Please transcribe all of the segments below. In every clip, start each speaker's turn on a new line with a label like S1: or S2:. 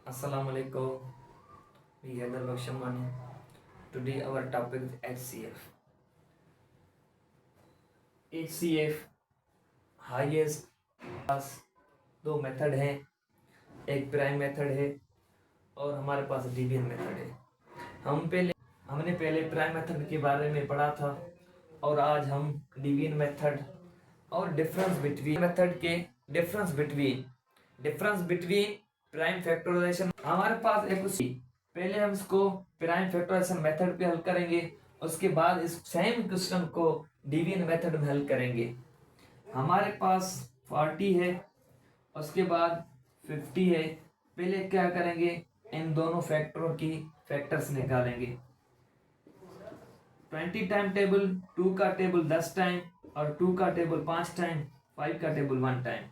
S1: Assalamu alaikum. We are the Bakshamani. Today our topic is HCF. HCF highest पास दो method हैं, एक prime method है और हमारे पास डिवीजन मेथड है। हमने पहले प्राइम मेथड के बारे में पढ़ा था और आज हम डिवीजन मेथड और डिफरेंस बिटवीन प्राइम फैक्टराइजेशन हमारे पास एक पहले हम इसको प्राइम फैक्टराइजेशन मेथड पे हल करेंगे, उसके बाद इस सेम क्वेश्चन को डिवीजन मेथड में हल करेंगे। हमारे पास 40 है, उसके बाद 50 है। पहले क्या करेंगे, इन दोनों फैक्टरों की फैक्टर्स निकालेंगे। 20 टाइम टेबल, 2 का टेबल 10 टाइम और 2 का टेबल 5 टाइम, 5 का टेबल 1 टाइम,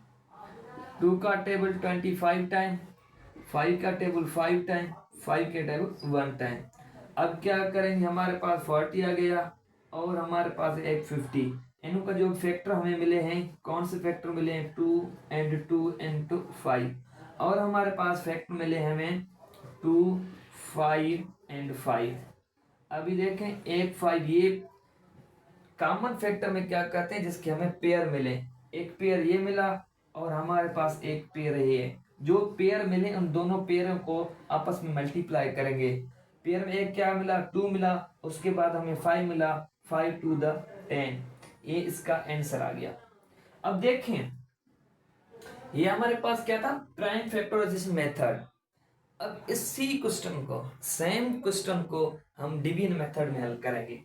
S1: 2 का टेबल 25 टाइम, 5 का टेबल 5 टाइम, 5 के टेबल 1 टाइम। अब क्या करेंगे, हमारे पास 40 आ गया और हमारे पास एक 50। इनका जो फैक्टर हमें मिले हैं, कौन से फैक्टर मिले हैं, 2 एंड 2 एंड 5। और हमारे पास फैक्टर मिले हमें 2, 5 एंड 5। अभी देखें, एक 5 ये कॉमन फैक्टर में क्या कहते हैं, जिसके हमें पेयर मिले। एक पेयर ये मिला और हमारे पास एक पेयर ये है। जो पेयर मिले उन दोनों पेयरों को आपस में मल्टीप्लाई करेंगे। पेयर में एक क्या मिला, 2 मिला, उसके बाद हमें 5 मिला, 5 टू द 10। ये इसका आंसर आ गया। अब देखें, ये हमारे पास क्या था, प्राइम फैक्टराइजेशन मेथड। अब इसी क्वेश्चन को, सेम क्वेश्चन को हम डिवीजन मेथड में हल करेंगे।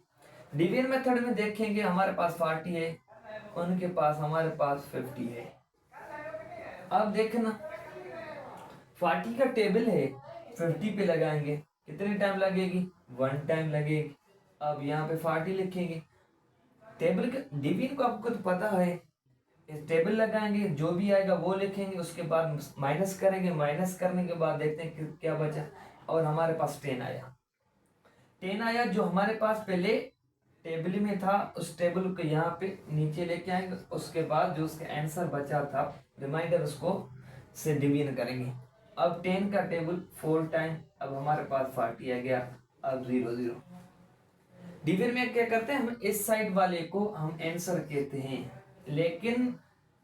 S1: डिवीजन मेथड में देखेंगे, हमारे पास 40 है, उनके पास हमारे पास 50 है। अब देखना, 40 का टेबल है, 50 पे लगाएंगे, कितनी टाइम लगेगी, 1 टाइम लगेगी। अब यहाँ पे 40 लिखेंगे। टेबल का डिवीजन को आपको तो पता है, इस टेबल लगाएंगे, जो भी आएगा वो लिखेंगे, उसके बाद माइनस करेंगे, माइनस करने के बाद देखते हैं कि क्या बचा। और हमारे पास 10 आया। 10 आया, जो हमारे पास पहले टेबल में था, उस टेबल को यहाँ पे नीचे लेके आएंगे। उसके बाद जो उसका आंसर बचा था, रिमाइंडर, उसको से डिवीजन करेंगे। अब 10 का टेबल 4 टाइम, अब हमारे पास 40 आ गया। अब 0 0। डिवीजन में क्या करते हैं, हम इस साइड वाले को हम आंसर कहते हैं, लेकिन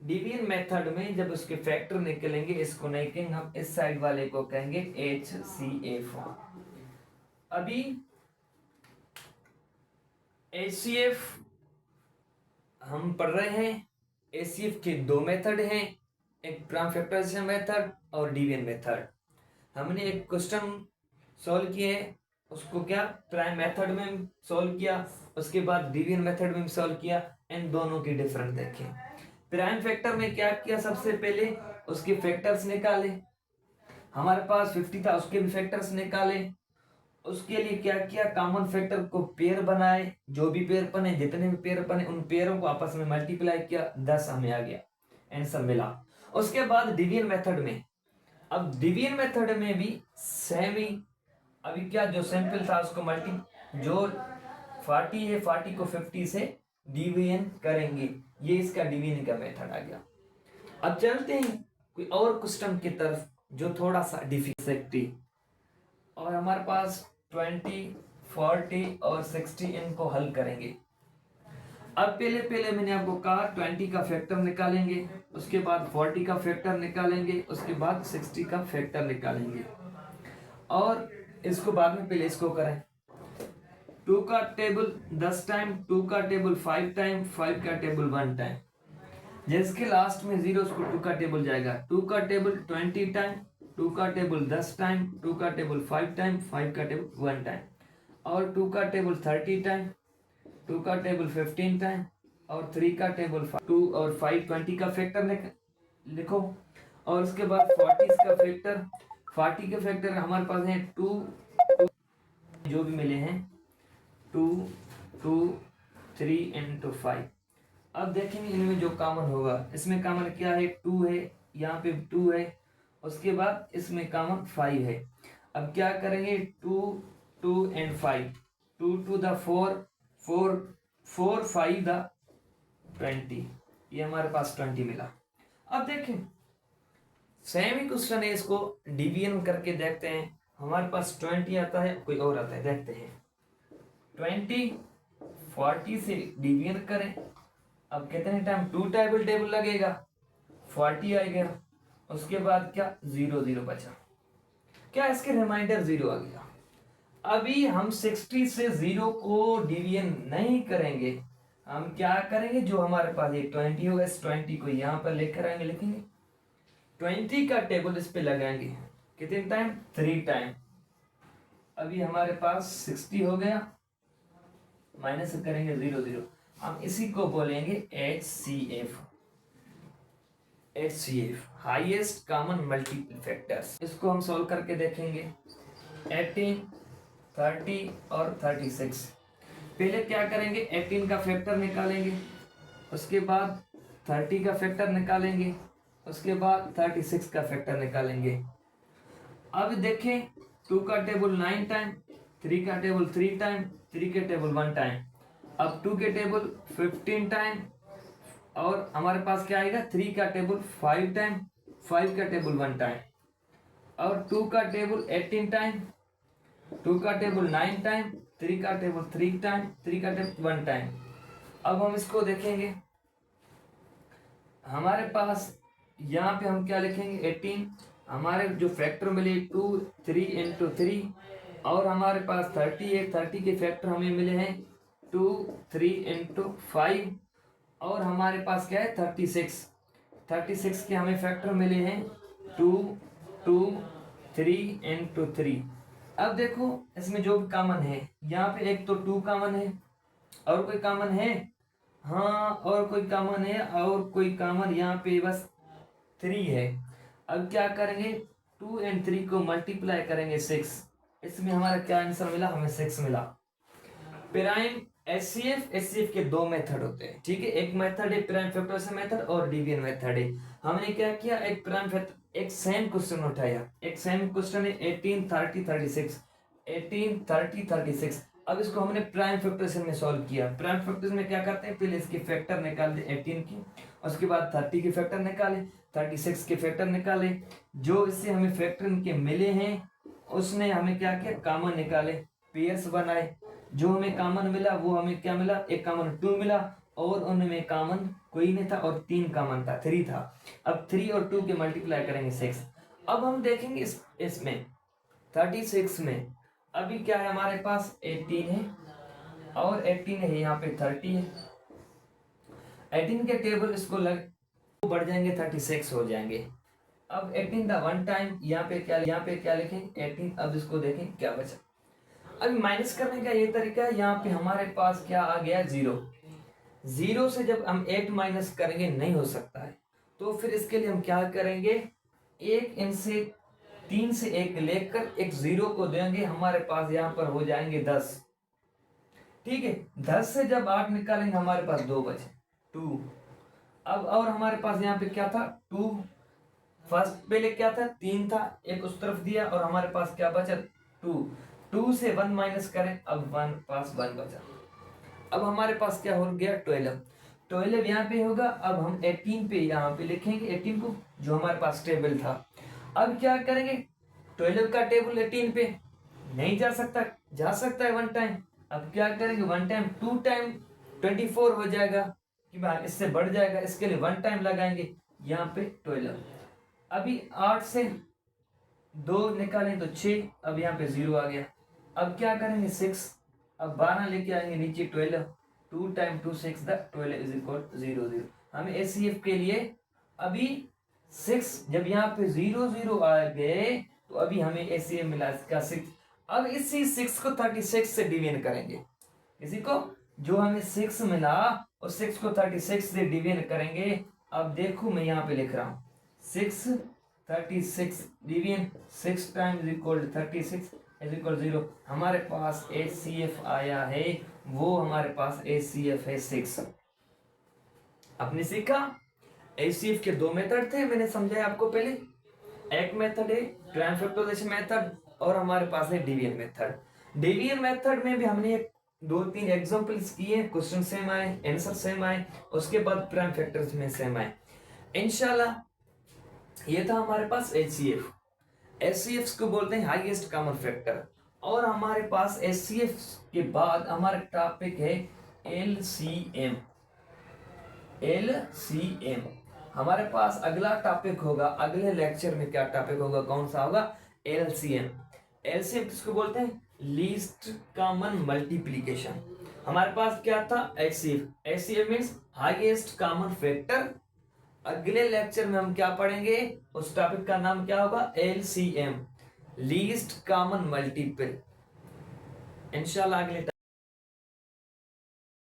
S1: डिवीजन मेथड में जब उसके फैक्टर निकलेंगे, इसको नहीं कहेंगे, हम इस साइड वाले को कहेंगे HCF। अभी HCF हम पढ़ रहे हैं। HCF के दो मेथड हैं, एक प्राइम फैक्टराइजेशन मेथड और डिवीजन मेथड। हमने एक क्वेश्चन सॉल्व किए, उसको क्या प्राइम मेथड में सॉल्व किया, उसके बाद डिवीजन मेथड में सॉल्व किया। इन दोनों की डिफरेंस देखें। प्राइम फैक्टर में क्या किया, सबसे पहले उसके फैक्टर्स निकाले। हमारे पास 50 था, उसके भी फैक्टर्स निकाले। उसके लिए क्या किया, कॉमन फैक्टर को पेयर बनाए, जो भी पेयर बने, जितने भी पेयर बने, उन पेयरों को आपस में मल्टीप्लाई किया, 10 हमें आ गया, आंसर मिला। उसके बाद डिवीजन मेथड में, अब डिवीजन मेथड में भी सेम ही, अभी क्या, जो सैंपल था उसको जो 40 है, 40 को 50 से डिवीजन करेंगे। ये इसका डिवीजन का मेथड आ गया। अब चलते हैं कोई और क्वेश्चन की तरफ जो थोड़ा सा डिफिकल्टी, और हमारे पास 20, 40 और 60 इनको हल करेंगे। अब पहले मैंने आपको कहा 20 का फैक्टर निकालेंगे, उसके बाद 40 का फैक्टर निकालेंगे, उसके बाद 60 का फैक्टर निकालेंगे। और इसको बाद में, पहले इसको करें। 2 का टेबल 10 टाइम, 2 का टेबल 5 टाइम, 5 का टेबल 1 टाइम। जिसके लास्ट में 0, उसको 2 का टेबल जाएगा। 2 का टेबल 20 टाइम, 2 का टेबल 10 टाइम, 2 का टेबल 5 टाइम, 5 का टेबल 1 टाइम। और 2 का टेबल 30 टाइम, 2 का टेबल 15 टाइम और 3 का टेबल 2 और 5 20 का फैक्टर लिखो। और उसके बाद 40 का फैक्टर, 40 के फैक्टर हमारे पास है 2, जो भी मिले हैं 2, 2, 3 एंड 5। अब देखेंगे इनमें जो कॉमन होगा, इसमें कॉमन क्या है, 2 है, यहाँ पे 2 है, उसके बाद इसमें कॉमन 5 है। अब क्या करेंगे, 2, 2 एंड 5, 2 टू द 4, 4, 4, 5 द 20, ये हमारे पास 20 मिला। अब देखें सेम ही क्वेश्चन है, इसको डिवीजन करके देखते हैं। हमारे पास 20 आता है, कोई और आता है, देखते हैं। 20 40 से डिवीजन करें, अब कितने टाइम 2 टेबल लगेगा, 40 आएगा, उसके बाद क्या 0 0 बचा, क्या इसके रिमाइंडर 0 आ गया। अभी हम 60 से 0 को डिवीजन नहीं करेंगे, हम क्या करेंगे, जो हमारे पास ये 20 होगा, इस 20 को यहाँ पर लेकर आएंगे, लिखेंगे 20 का टेबल इस पे लगाएंगे, कितने टाइम 3 टाइम। अभी हमारे पास 60 हो गया, माइनस करेंगे 0 0, हम इसी को बोलेंगे HCF, highest common multiple factors. इसको हम सॉल्व करके देखेंगे। 18 30 और 36, पहले क्या करेंगे, 18 का फैक्टर निकालेंगे, उसके बाद 30 का फैक्टर निकालेंगे, उसके बाद 36 का फैक्टर निकालेंगे। अब देखें 2 का टेबल 9 टाइम, 3 का टेबल 3 टाइम, 3 के टेबल 1 टाइम, अब 2 के टेबल 15 टाइम, और हमारे पास क्या आएगा 3 का टेबल 5 टाइम, 5 का टेबल 1 टाइम, और 2 का टेबल 18 टाइम, 2 का टेबल 9 टाइम, 3 का टेबल 3 टाइम, 3 का टेबल 1 टाइम। अब हम इसको देखेंगे, हमारे पास यहाँ पे हम क्या लिखेंगे 18, हमारे जो फैक्टर मिले 2 3 इंटू 3, और हमारे पास 30 है, 30 के फैक्टर हमें मिले हैं 2 3 इंटू 5, और हमारे पास क्या है 36, 36 के हमें फैक्टर मिले हैं 2 2 3 इंटू 3। अब देखो इसमें जो भी कॉमन है, यहाँ पे एक तो 2 कॉमन है, और कोई कॉमन है, हाँ और कोई कॉमन है, और कोई कॉमन यहाँ पे बस 3 है। अब क्या करेंगे 2 और 3 को मल्टीप्लाई करेंगे 6, इसमें हमारा क्या आंसर मिला, हमें 6 मिला। प्राइम HCF के 2 मेथड होते हैं, ठीक है, एक मेथड है प्राइम फैक्टराइजेशन मेथड और डिवीजन मेथड है। हमने क्या किया, एक प्राइम फैक्टर, एक सेम क्वेश्चन उठाया, एक सेम क्वेश्चन है 18 30 36, 18 30 36। अब इसको हमने प्राइम फैक्टराइजेशन में सॉल्व किया। प्राइम फैक्टराइजेशन में क्या करते हैं, पहले इसके फैक्टर निकाल दे 18 की, उसके बाद 30 के फैक्टर निकाले, 36 के फैक्टर निकाले, जो इससे हमें फैक्टर इनके मिले हैं उसने हमें क्या किया, कॉमन निकाले, पेयर्स बनाए, जो हमें कॉमन मिला वो हमें क्या मिला, एक कॉमन 2 मिला, और उनमें कॉमन कोई नहीं था, और 3 कॉमन था, 3 था। अब 3 और 2 के मल्टीप्लाई करेंगे 6। अब हम देखेंगे इसमें 36 में अभी क्या है, हमारे पास 18 है, और 18 है, यहाँ पे 30 है, 18 के टेबल इसको लग बढ़ जाएंगे 36 हो जाएंगे। अब 18 था 1 टाइम, यहाँ पे क्या लिखें 18। अब इसको देखें क्या बचा, अभी माइनस करने का ये तरीका है, यहाँ पे हमारे पास क्या आ गया 0, 0 से जब हम 8 माइनस करेंगे नहीं हो सकता है, तो फिर इसके लिए हम क्या करेंगे, एक इनसे 3 से 1 लेकर एक 0 को देंगे, हमारे पास यहाँ पर हो जाएंगे 10, ठीक है। 10 से जब 8 निकालेंगे हमारे पास 2 बचे 2। अब और हमारे पास यहाँ पे क्या था 2, फर्स्ट पहले क्या था 3 था, एक उस तरफ दिया, और हमारे पास क्या बचा 2, 2 से 1 माइनस करें, अब 1 पास 1 बचा। अब हमारे पास क्या हो गया 12, 12 यहाँ पे होगा। अब हम 18 पे यहाँ पे लिखेंगे 18 को, जो हमारे पास टेबल था। अब क्या करेंगे 12 का टेबल 18 पे नहीं जा सकता, जा सकता है 1 टाइम। अब क्या करेंगे 1 टाइम 2 टाइम 24 हो जाएगा, कि भाई इससे बढ़ जाएगा, इसके लिए 1 टाइम लगाएंगे यहाँ पे 12। अभी 8 से 2 निकालें तो 6, अब यहाँ पे 0 आ गया। अब क्या करेंगे 6, अब 12 लेके आएंगे नीचे 12, 2 टाइम 2 6 द 12 इज इक्वल 0 0। हमें HCF के लिए अभी 6, जब यहाँ पे 0 0 आ गए तो अभी हमें HCF मिला इसका 6। अब इसी 6 को 36 से डिवीजन करेंगे, इसी को जो हमें 6 मिला उस 6 को 36 से डिवीजन करेंगे। अब देखो मैं यहाँ पे लिख रहा हूँ 6 36 division 6 times equal 36 is equal 0। हमारे पास HCF आया है, वो हमारे पास HCF है 6। आपने सीखा HCF के 2 मेथड थे, मैंने समझाया आपको पहले। एक मेथड है प्राइम फैक्टराइजेशन मेथड, और हमारे पास है डिवीजन मेथड। डिवीजन मेथड में भी हमने 2-3 एग्जांपल्स किए, क्वेश्चन सेम आए, आंसर सेम आए, उसके बाद प्राइम फैक्टर्स में सेम आए। इंशाल्लाह ये था हमारे पास HCF। HCF को बोलते हैं हाईएस्ट कॉमन फैक्टर। और हमारे पास HCF के बाद हमारा टॉपिक है LCM। LCM हमारे पास अगला टॉपिक होगा, अगले लेक्चर में क्या टॉपिक होगा, कौन सा होगा, LCM। LCM किसको बोलते हैं, लीस्ट कॉमन मल्टीप्लीकेशन। हमारे पास क्या था, HCF। HCF means highest common factor. अगले लेक्चर में हम क्या पढ़ेंगे, उस टॉपिक का नाम क्या होगा, LCM, लीस्ट कॉमन मल्टीपल। इंशाल्लाह अगले